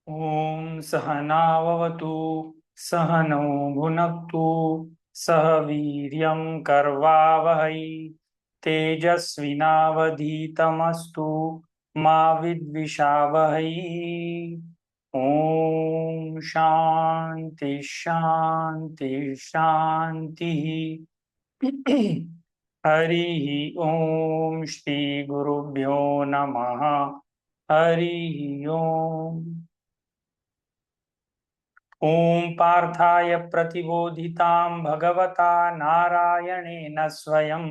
ॐ सहनाववतु सहनौ भुनक्तु सह वीर्यं कर्वावहै तेजस्विनावधीतमस्तु मा विद्विषावहै। ॐ शान्ति शान्ति शान्तिः। हरिः ॐ श्री गुरुभ्यो नमः। हरिः ॐ। ॐ पार्थाय प्रतिबोधितां भगवता नारायणेन स्वयं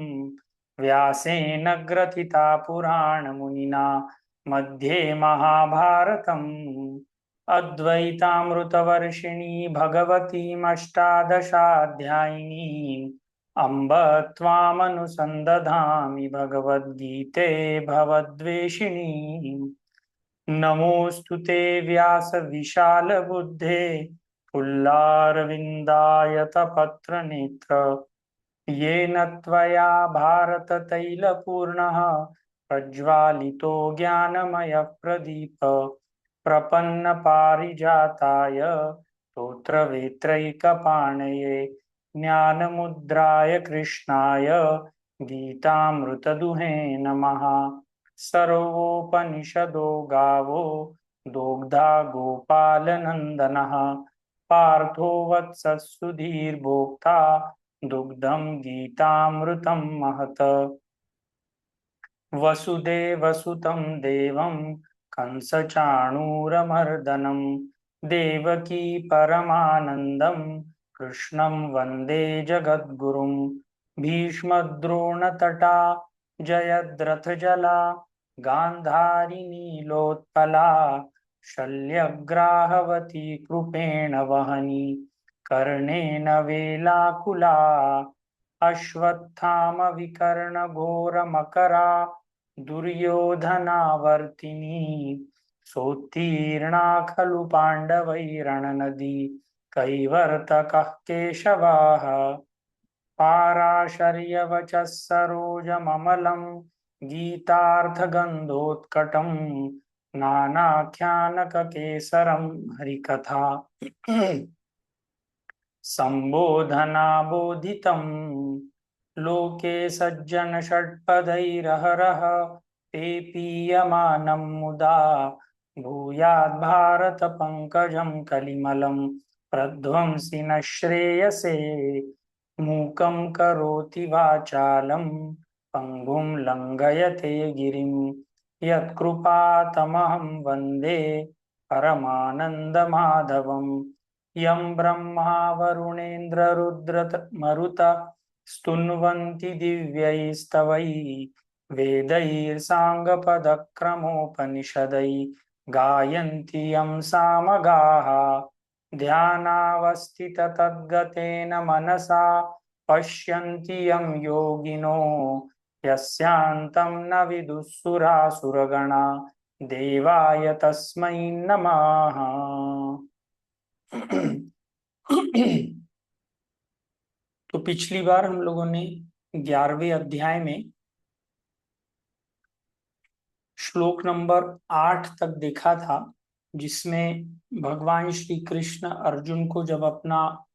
व्यासेन ग्रथिता पुराणमुनिना मध्ये महाभारतम् अद्वैतामृतवर्षिणी भगवतीमष्टादशाध्यायिनीम् अम्ब त्वामनुसन्दधामि भगवद्गीते भवद्वेषिणी। नमोऽस्तु ते व्यास विशाल बुद्धे फुल्लारविन्दायतपत्रनेत्र येन त्वया भारत तैलपूर्णः प्रज्वालितो ज्ञानमय प्रदीप प्रपन्न पारिजाताय स्तोत्रवेत्रैकपाणये ज्ञानमुद्राय कृष्णाय गीतामृतदुहे नमः। सर्वोपनिषदो गावो दोग्धा गोपालनन्दनः पार्थो वत्सः सुधीर्भोक्ता दुग्धं गीतामृतं महत्। वसुदेवसुतं देवं कंसचाणूरमर्दनं देवकी परमानन्दं कृष्णं वन्दे जगद्गुरुं। भीष्मद्रोणतटा जयद्रथजला गान्धारी नीलोत्पला शल्यग्राहवती कृपेण वहनी कर्णेन वेलाकुला अश्वत्थामविकर्णघोरमकरा दुर्योधनावर्तिनी सोत्तीर्णा खलु पाण्डवैरणनदी कैवर्तकः केशवाः पाराशर्यवचः सरोजममलं गीतार्थगन्धोत्कटं नानाख्यानककेसरं हरिकथा सम्बोधना बोधितम् लोके सज्जन षट्पदैरहरः ते पीयमानं मुदा भूयात् भारत पंकजं कलिमलं प्रध्वंसि न श्रेयसे। मूकं करोति वाचालं पंगुं लंघयते गिरिं यत्कृपातमहं वन्दे परमानन्दमाधवम्। यं ब्रह्मा वरुणेन्द्र मरुत स्तुन्वन्ति दिव्यैस्तवैः वेदैः साङ्गपदक्रमोपनिषदैः गायन्ति यं सामगाः ध्यानावस्थिततद्गतेन मनसा पश्यन्ति यं योगिनो यस्यान्तं न विदुःसुरासुरगणा देवाय तस्मै नमः। तो पिछली बार हम लोगों ने 11वें अध्याय में श्लोक नंबर 8 तक देखा था, जिसमें भगवान श्री कृष्ण अर्जुन को जब अपना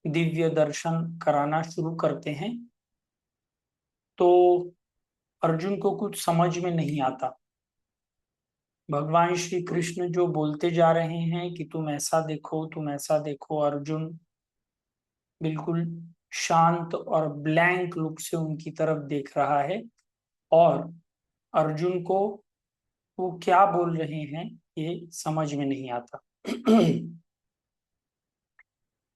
दिव्य दर्शन कराना शुरू करते हैं तो अर्जुन को कुछ समझ में नहीं आता। भगवान श्री कृष्ण जो बोलते जा रहे हैं कि तुम ऐसा देखो, तुम ऐसा देखो, अर्जुन बिल्कुल शांत और ब्लैंक लुक से उनकी तरफ देख रहा है और अर्जुन को वो क्या बोल रहे हैं ये समझ में नहीं आता।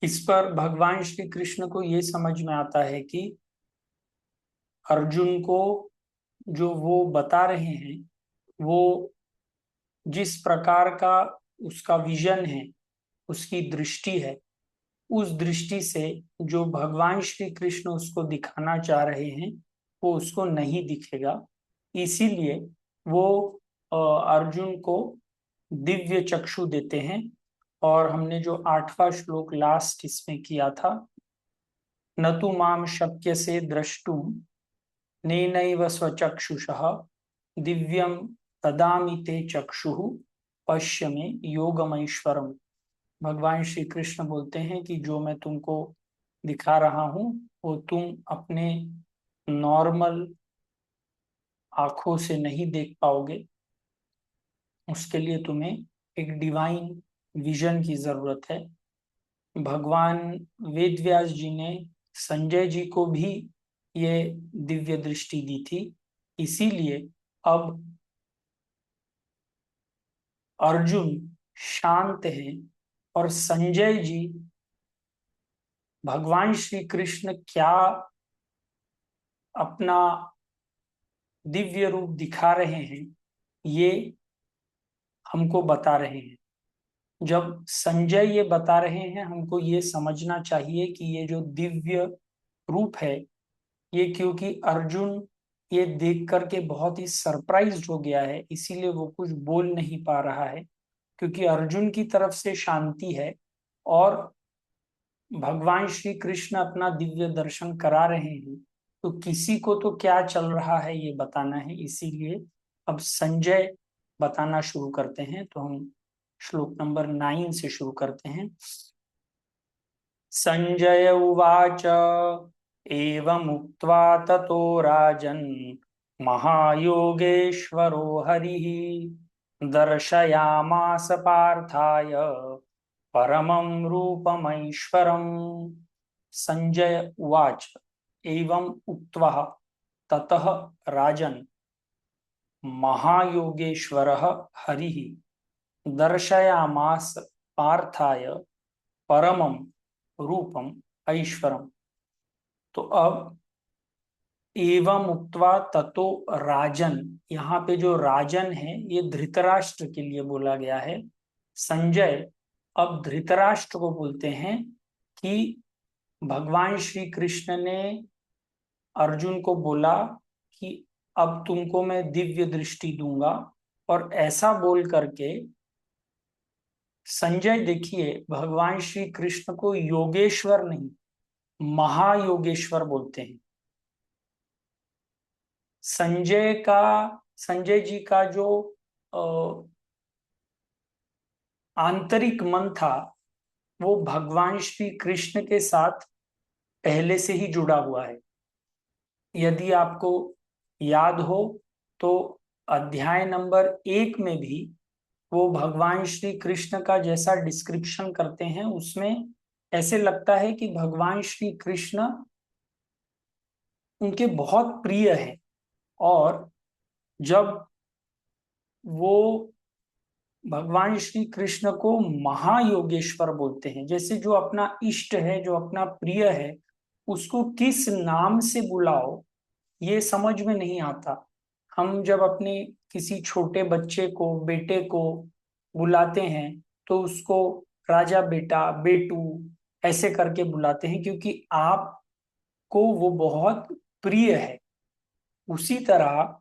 इस पर भगवान श्री कृष्ण को ये समझ में आता है कि अर्जुन को जो वो बता रहे हैं वो जिस प्रकार का उसका विजन है, उसकी दृष्टि है, उस दृष्टि से जो भगवान श्री कृष्ण उसको दिखाना चाह रहे हैं वो उसको नहीं दिखेगा। इसीलिए वो अर्जुन को दिव्य चक्षु देते हैं। और हमने जो 8वां श्लोक लास्ट इसमें किया था, न तु माम शक्य से द्रष्टुम नेनैव स्वचक्षुषः दिव्यम ददामि ते चक्षुः पश्य में योगमैश्वरम। भगवान श्री कृष्ण बोलते हैं कि जो मैं तुमको दिखा रहा हूं वो तुम अपने नॉर्मल आंखों से नहीं देख पाओगे। उसके लिए तुम्हें एक डिवाइन विजन की जरूरत है। भगवान वेद व्यास जी ने संजय जी को भी ये दिव्य दृष्टि दी थी। इसीलिए अब अर्जुन शांत हैं और संजय जी भगवान श्री कृष्ण क्या अपना दिव्य रूप दिखा रहे हैं ये हमको बता रहे हैं। जब संजय ये बता रहे हैं हमको ये समझना चाहिए कि ये जो दिव्य रूप है ये, क्योंकि अर्जुन ये देख करके बहुत ही सरप्राइज्ड हो गया है इसीलिए वो कुछ बोल नहीं पा रहा है, क्योंकि अर्जुन की तरफ से शांति है और भगवान श्री कृष्ण अपना दिव्य दर्शन करा रहे हैं। तो किसी को तो क्या चल रहा है ये बताना है, इसीलिए अब संजय बताना शुरू करते हैं। तो हम श्लोक नंबर 9 से शुरू करते हैं। संजय उवाच एवमुक्त्वा ततो राजन् महायोगेश्वरो हरिः दर्शयामास पार्थाय परमं रूपमैश्वरम्। संजय उवाच एवं उक्त्वा ततः राजन् महायोगेश्वरः हरिः दर्शयामास पार्थाय परमं रूपम ऐश्वरम। तो अब एवं उक्त्वा ततो राजन, यहाँ पे जो राजन है ये धृतराष्ट्र के लिए बोला गया है। संजय अब धृतराष्ट्र को बोलते हैं कि भगवान श्री कृष्ण ने अर्जुन को बोला कि अब तुमको मैं दिव्य दृष्टि दूंगा, और ऐसा बोल करके संजय देखिए भगवान श्री कृष्ण को योगेश्वर नहीं महायोगेश्वर बोलते हैं। संजय जी का जो आंतरिक मन था वो भगवान श्री कृष्ण के साथ पहले से ही जुड़ा हुआ है। यदि आपको याद हो तो अध्याय नंबर 1 में भी वो भगवान श्री कृष्ण का जैसा डिस्क्रिप्शन करते हैं उसमें ऐसे लगता है कि भगवान श्री कृष्ण उनके बहुत प्रिय है। और जब वो भगवान श्री कृष्ण को महायोगेश्वर बोलते हैं, जैसे जो अपना इष्ट है जो अपना प्रिय है उसको किस नाम से बुलाओ ये समझ में नहीं आता। हम जब अपने किसी छोटे बच्चे को बेटे को बुलाते हैं तो उसको राजा बेटा बेटू ऐसे करके बुलाते हैं क्योंकि आपको वो बहुत प्रिय है। उसी तरह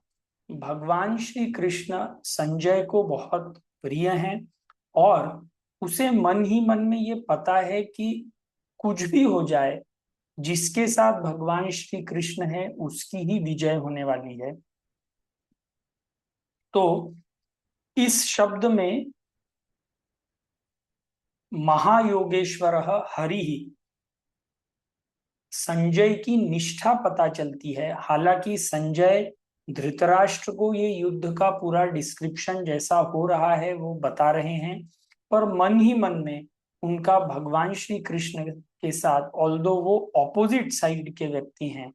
भगवान श्री कृष्ण संजय को बहुत प्रिय हैं और उसे मन ही मन में ये पता है कि कुछ भी हो जाए जिसके साथ भगवान श्री कृष्ण है उसकी ही विजय होने वाली है। तो इस शब्द में महायोगेश्वर हरि ही संजय की निष्ठा पता चलती है। हालांकि संजय धृतराष्ट्र को ये युद्ध का पूरा डिस्क्रिप्शन जैसा हो रहा है वो बता रहे हैं, पर मन ही मन में उनका भगवान श्री कृष्ण के साथ, ऑल्दो वो ऑपोजिट साइड के व्यक्ति हैं,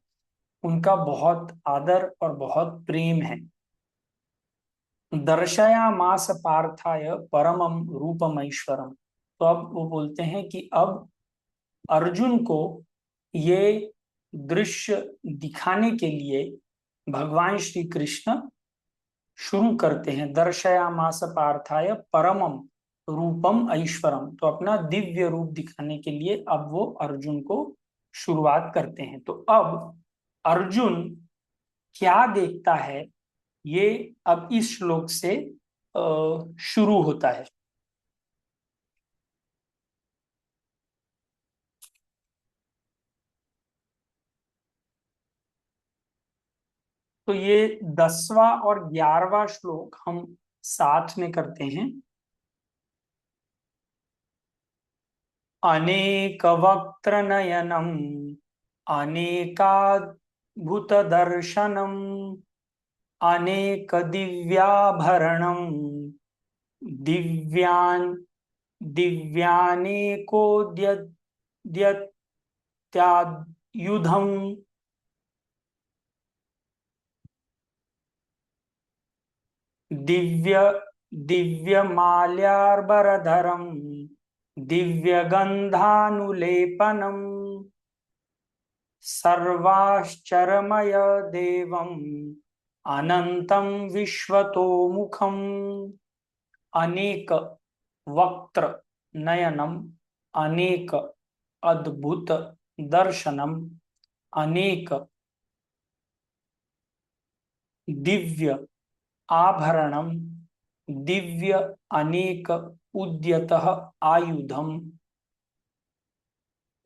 उनका बहुत आदर और बहुत प्रेम है। दर्शयामास पार्थाय परमम रूपमैश्वरम। तो अब वो बोलते हैं कि अब अर्जुन को ये दृश्य दिखाने के लिए भगवान श्री कृष्ण शुरू करते हैं। दर्शयामास पार्थाय परमम रूपम ऐश्वरम, तो अपना दिव्य रूप दिखाने के लिए अब वो अर्जुन को शुरुआत करते हैं। तो अब अर्जुन क्या देखता है ये अब इस श्लोक से शुरू होता है। तो ये 10वां और 11वां श्लोक हम साथ में करते हैं। अनेक वक्त्र नयनम अनेकाद्भुत दर्शनम अनेक दिव्याभरणम दिव्यान दिव्यानेकोद्यत्यायुधम दिव्य दिव्यमाल्यार्बरधरम दिव्यगंधानुलेपनम सर्वाश्चरमय देवम अनंतम विश्वतोमुखम अनेक वक्त्र नयनम अनेक अद्भुत दर्शनम अनेक दिव्य आभरणम दिव्य अनेक उद्यतः आयुधम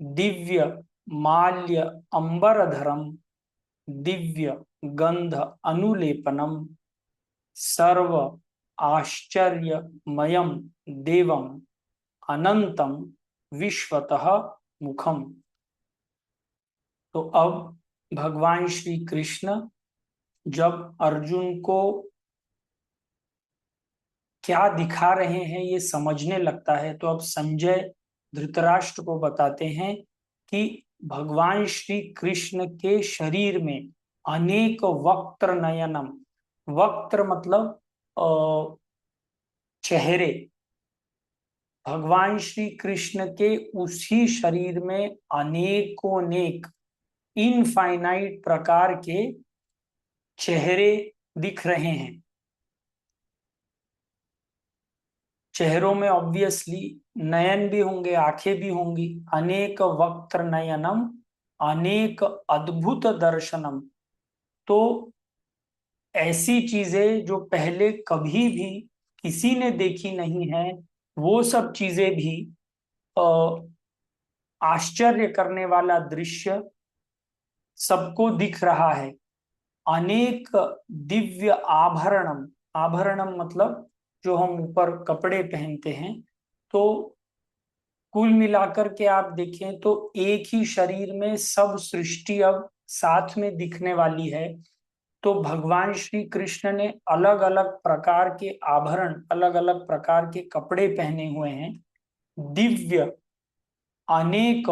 दिव्य माल्य अंबरधरम दिव्य गंध अनुलेपनम सर्व आश्चर्यमयम देवम अनंतम विश्वतः मुखम। तो अब भगवान श्री कृष्ण जब अर्जुन को क्या दिखा रहे हैं ये समझने लगता है, तो अब संजय धृतराष्ट्र को बताते हैं कि भगवान श्री कृष्ण के शरीर में अनेक वक्त्र नयनम, वक्त्र मतलब चेहरे, भगवान श्री कृष्ण के उसी शरीर में अनेकोनेक इनफाइनाइट प्रकार के चेहरे दिख रहे हैं। चेहरों में ऑब्वियसली नयन भी होंगे, आंखें भी होंगी। अनेक वक्त्र नयनम अनेक अद्भुत दर्शनम, तो ऐसी चीजें जो पहले कभी भी किसी ने देखी नहीं है, वो सब चीजें भी आश्चर्य करने वाला दृश्य सबको दिख रहा है। अनेक दिव्य आभरणम, आभरणम मतलब जो हम ऊपर कपड़े पहनते हैं। तो कुल मिलाकर के आप देखें तो एक ही शरीर में सब सृष्टि अब साथ में दिखने वाली है। तो भगवान श्री कृष्ण ने अलग अलग प्रकार के आभरण, अलग अलग प्रकार के कपड़े पहने हुए हैं। दिव्य अनेक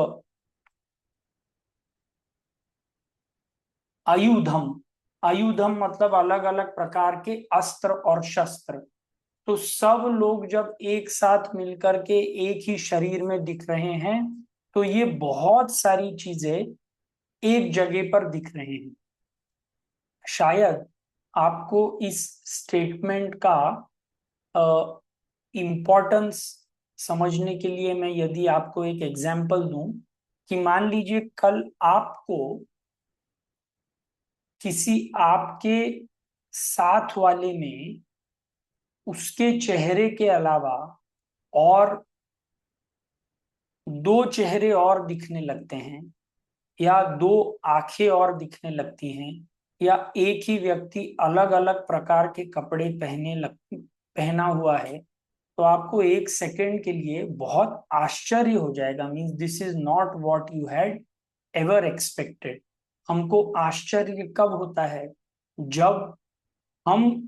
आयुधम, आयुधम मतलब अलग अलग प्रकार के अस्त्र और शस्त्र। तो सब लोग जब एक साथ मिलकर के एक ही शरीर में दिख रहे हैं, तो ये बहुत सारी चीजें एक जगह पर दिख रहे हैं। शायद आपको इस स्टेटमेंट का इम्पोर्टेंस समझने के लिए मैं यदि आपको एक एग्जाम्पल दूं कि मान लीजिए कल आपको किसी आपके साथ वाले में उसके चेहरे के अलावा और दो चेहरे और दिखने लगते हैं, या दो आंखें और दिखने लगती हैं, या एक ही व्यक्ति अलग अलग प्रकार के कपड़े पहना हुआ है, तो आपको एक सेकंड के लिए बहुत आश्चर्य हो जाएगा। Means this is not what you had ever expected. हमको आश्चर्य कब होता है? जब हम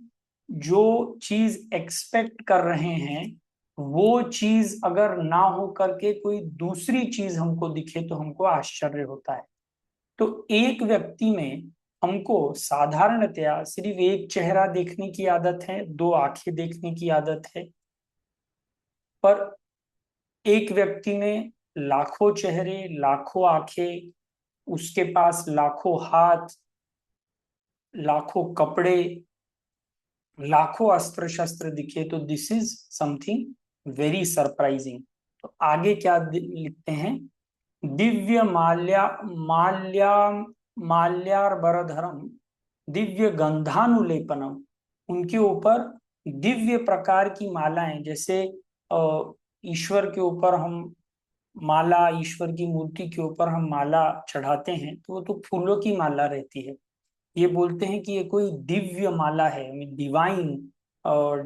जो चीज एक्सपेक्ट कर रहे हैं वो चीज अगर ना हो करके कोई दूसरी चीज हमको दिखे तो हमको आश्चर्य होता है। तो एक व्यक्ति में हमको साधारणतया सिर्फ एक चेहरा देखने की आदत है, दो आंखें देखने की आदत है, पर एक व्यक्ति में लाखों चेहरे, लाखों आंखें, उसके पास लाखों हाथ, लाखों कपड़े, लाखों अस्त्र शस्त्र दिखे, तो this is something very surprising. तो आगे क्या लिखते हैं? दिव्य माल्यार्बरधरम दिव्य गंधानुलेपनम, उनके ऊपर दिव्य प्रकार की मालाएं, जैसे ईश्वर के ऊपर हम माला, ईश्वर की मूर्ति के ऊपर हम माला चढ़ाते हैं तो वो तो फूलों की माला रहती है। ये बोलते हैं कि ये कोई दिव्य माला है, divine,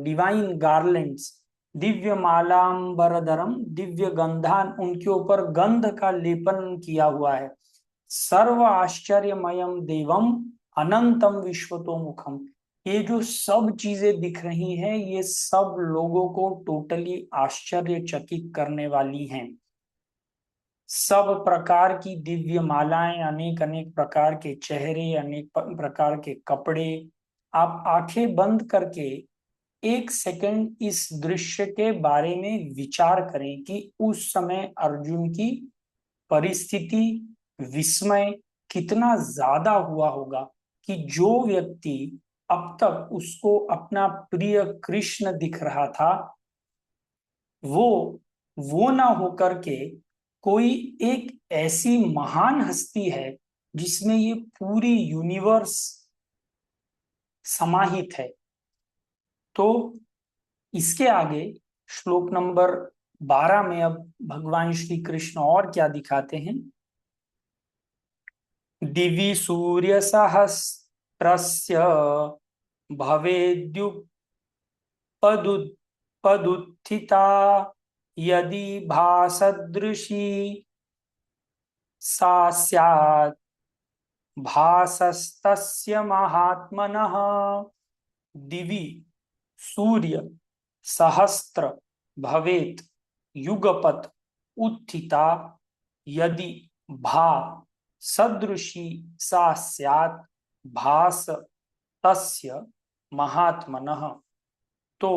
divine garlands, Divya मालांबरधरम, Divya गंधान, उनके ऊपर गंध का लेपन किया हुआ है। सर्व आश्चर्यमयम देवम अनंतम विश्वतोमुखम, ये जो सब चीजें दिख रही हैं ये सब लोगों को टोटली आश्चर्यचकित करने वाली हैं। सब प्रकार की दिव्य मालाएं, अनेक अनेक प्रकार के चेहरे, अनेक प्रकार के कपड़े। आप आंखें बंद करके एक सेकंड इस दृश्य के बारे में विचार करें कि उस समय अर्जुन की परिस्थिति, विस्मय कितना ज्यादा हुआ होगा कि जो व्यक्ति अब तक उसको अपना प्रिय कृष्ण दिख रहा था, वो वो ना होकर के कोई एक ऐसी महान हस्ती है जिसमें ये पूरी यूनिवर्स समाहित है। तो इसके आगे श्लोक नंबर 12 में अब भगवान श्री कृष्ण और क्या दिखाते हैं। दिवि सूर्य सहस्रस्य भवेद्युपदुत्थिता यदि भासदृशी सा स्यात् भासस्तस्य महात्मनः। दिवि सूर्य सहस्त्र भवेत युगपत उत्थिता यदि भा सदृशी सा स्यात् भास तस्य महात्मनः। तो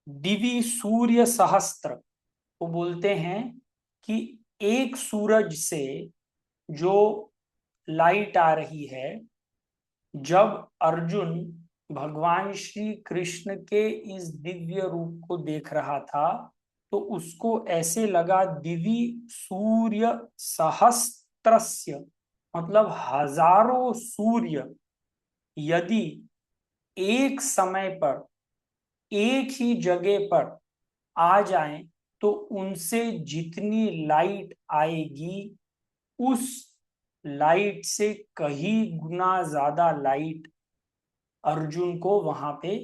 दिवि सूर्य सहस्त्र वो बोलते हैं कि एक सूरज से जो लाइट आ रही है, जब अर्जुन भगवान श्री कृष्ण के इस दिव्य रूप को देख रहा था तो उसको ऐसे लगा दिवि सूर्य सहस्त्रस्य, मतलब हजारों सूर्य यदि एक समय पर एक ही जगह पर आ जाएं तो उनसे जितनी लाइट आएगी उस लाइट से कहीं गुना ज्यादा लाइट अर्जुन को वहां पे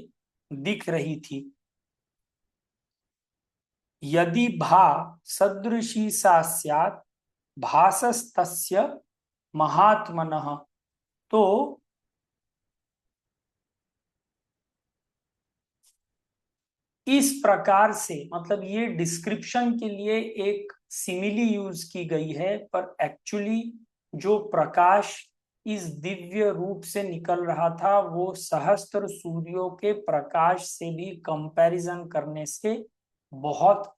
दिख रही थी। यदि भा सदृशी सा स्यात् भासस्तस्य महात्मनः। तो इस प्रकार से, मतलब ये डिस्क्रिप्शन के लिए एक सिमिली यूज की गई है, पर एक्चुअली जो प्रकाश इस दिव्य रूप से निकल रहा था वो सहस्त्र सूर्यों के प्रकाश से भी कंपैरिजन करने से बहुत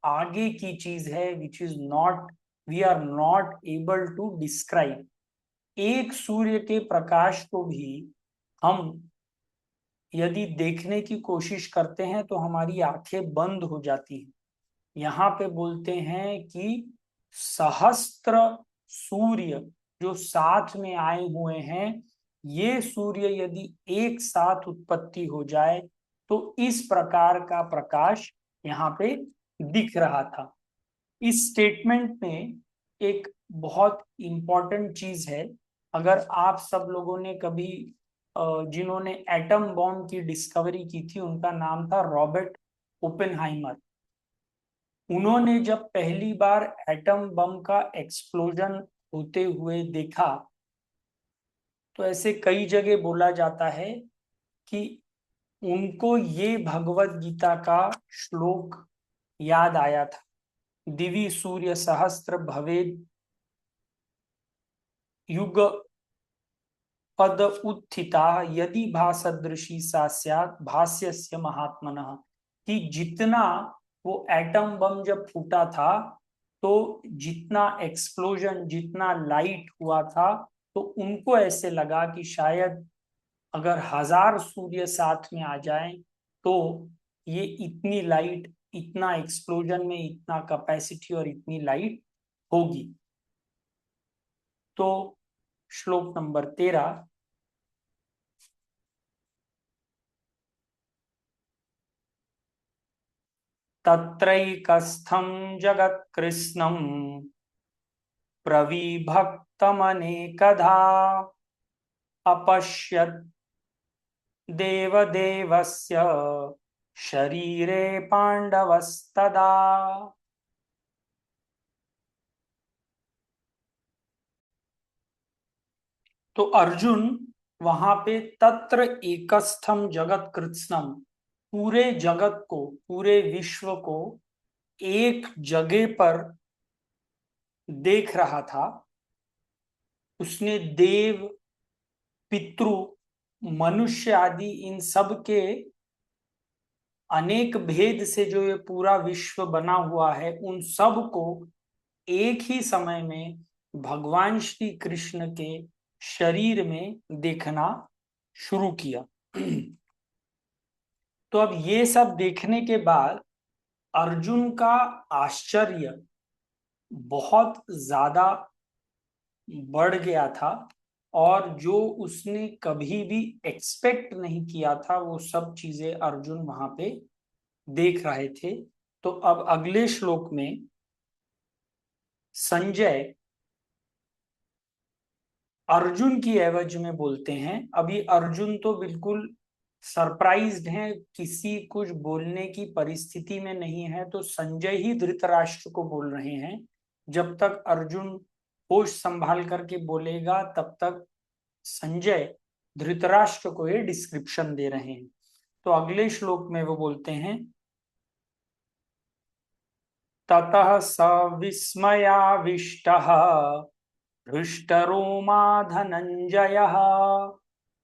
आगे की चीज है, which is not, we are not able to describe. एक सूर्य के प्रकाश को भी हम यदि देखने की कोशिश करते हैं तो हमारी आंखें बंद हो जाती हैं। यहाँ पे बोलते हैं कि सहस्त्र सूर्य जो साथ में आए हुए हैं, ये सूर्य यदि एक साथ उत्पत्ति हो जाए तो इस प्रकार का प्रकाश यहाँ पे दिख रहा था। इस स्टेटमेंट में एक बहुत इंपॉर्टेंट चीज है। अगर आप सब लोगों ने कभी जिन्होंने एटम बॉम्ब की डिस्कवरी की थी, उनका नाम था रॉबर्ट ओपेनहाइमर। उन्होंने जब पहली बार एटम बम का एक्सप्लोजन होते हुए देखा तो ऐसे कई जगह बोला जाता है कि उनको ये भगवत गीता का श्लोक याद आया था, दिवि सूर्य सहस्त्र भवेद युग पद उत्थिता यदि भासदृशी सा स्यात् भास्यस्य महात्मनः। कि जितना वो एटम बम जब फूटा था तो जितना एक्सप्लोजन, जितना लाइट हुआ था, तो उनको ऐसे लगा कि शायद अगर 1000 सूर्य साथ में आ जाएं तो ये इतनी लाइट, इतना एक्सप्लोजन में इतना कैपेसिटी और इतनी लाइट होगी। तो श्लोक नंबर 13, तत्रैकस्थं जगत्कृत्स्नं प्रविभक्तमनेकधा अपश्यत् देवदेवस्य शरीरे पांडवस्तदा। तो अर्जुन वहां पे तत्र एकस्थम जगत कृत्स्नम, पूरे जगत को, पूरे विश्व को एक जगह पर देख रहा था। उसने देव, पितृ, मनुष्य आदि इन सब के अनेक भेद से जो ये पूरा विश्व बना हुआ है, उन सब को एक ही समय में भगवान श्री कृष्ण के शरीर में देखना शुरू किया। तो अब ये सब देखने के बाद अर्जुन का आश्चर्य बहुत ज्यादा बढ़ गया था, और जो उसने कभी भी एक्सपेक्ट नहीं किया था वो सब चीजें अर्जुन वहां पे देख रहे थे। तो अब अगले श्लोक में संजय अर्जुन की एवज में बोलते हैं। अभी अर्जुन तो बिल्कुल सरप्राइज्ड हैं, किसी कुछ बोलने की परिस्थिति में नहीं है, तो संजय ही धृतराष्ट्र को बोल रहे हैं। जब तक अर्जुन होश संभाल करके बोलेगा तब तक संजय धृतराष्ट्र को ये डिस्क्रिप्शन दे रहे हैं। तो अगले श्लोक में वो बोलते हैं, ततः स विस्मयाविष्टः हृष्टरोमा धनञ्जयः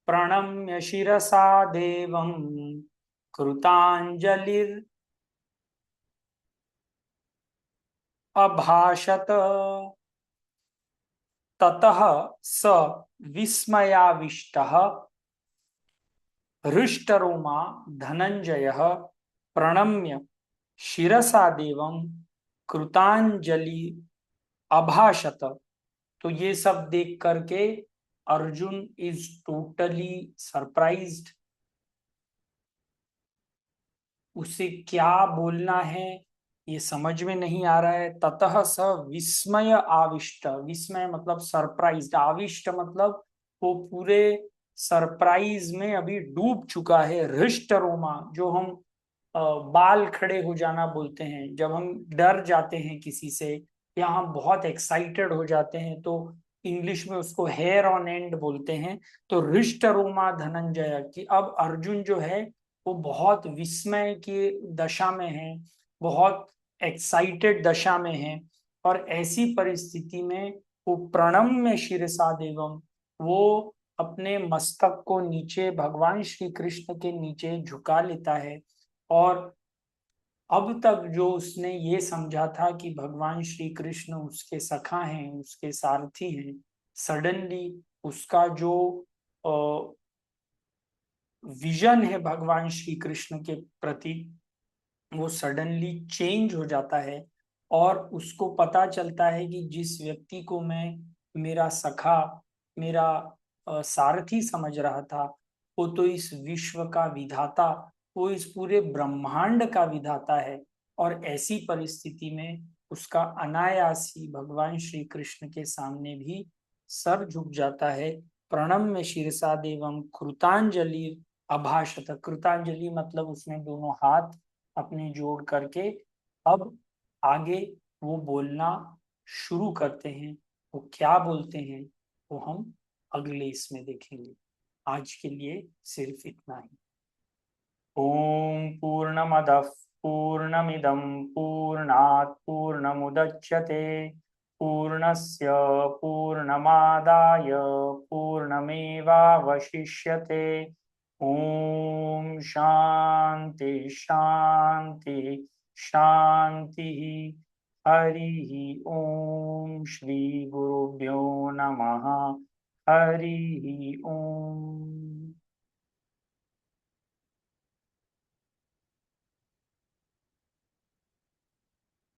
प्रणम्य शिरसा देवं कृताञ्जलिर् अभाषत। ततः स विस्मयाविष्टः हृष्टरोमा धनञ्जयः प्रणम्य शिरसा देवं कृतांजलि अभाषत। तो ये सब देख करके अर्जुन इज टोटली सरप्राइज्ड। उसे क्या बोलना है ये समझ में नहीं आ रहा है। ततः स विस्मय आविष्ट, विस्मय मतलब सरप्राइज्ड, आविष्ट मतलब वो पूरे सरप्राइज में अभी डूब चुका है। हृष्ट रोमा, जो हम बाल खड़े हो जाना बोलते हैं, जब हम डर जाते हैं किसी से या हम बहुत एक्साइटेड हो जाते हैं तो इंग्लिश में उसको हेयर ऑन एंड बोलते हैं। तो हृष्ट रोमा धनंजय की अब अर्जुन जो है वो बहुत विस्मय की दशा में है, बहुत एक्साइटेड दशा में है। और ऐसी परिस्थिति में वो प्रणम्य शिरसा देवम, वो अपने मस्तक को नीचे भगवान श्री कृष्ण के नीचे झुका लेता है। और अब तक जो उसने ये समझा था कि भगवान श्री कृष्ण उसके सखा हैं, उसके सारथी हैं, सडनली उसका जो विजन है भगवान श्री कृष्ण के प्रति वो सडनली चेंज हो जाता है। और उसको पता चलता है कि जिस व्यक्ति को मैं मेरा सखा, मेरा सारथी समझ रहा था, वो तो इस विश्व का विधाता, वो इस पूरे ब्रह्मांड का विधाता है। और ऐसी परिस्थिति में उसका अनायास ही भगवान श्री कृष्ण के सामने भी सर झुक जाता है। प्रणम्य शिरसा देवम कृतांजलि अभाषत। कृतांजलि मतलब उसने दोनों हाथ अपने जोड़ करके अब आगे वो बोलना शुरू करते हैं। वो क्या बोलते हैं वो हम अगले इसमें देखेंगे। आज के लिए सिर्फ इतना ही। ओम पूर्णमदः पूर्णमिदं पूर्णात् पूर्णमुदच्यते पूर्णस्य पूर्णमादाय पूर्णमेवावशिष्यते। ओम शांति शांति शांति। हरि ओम श्री गुरुभ्यो नमः। हरि ओम।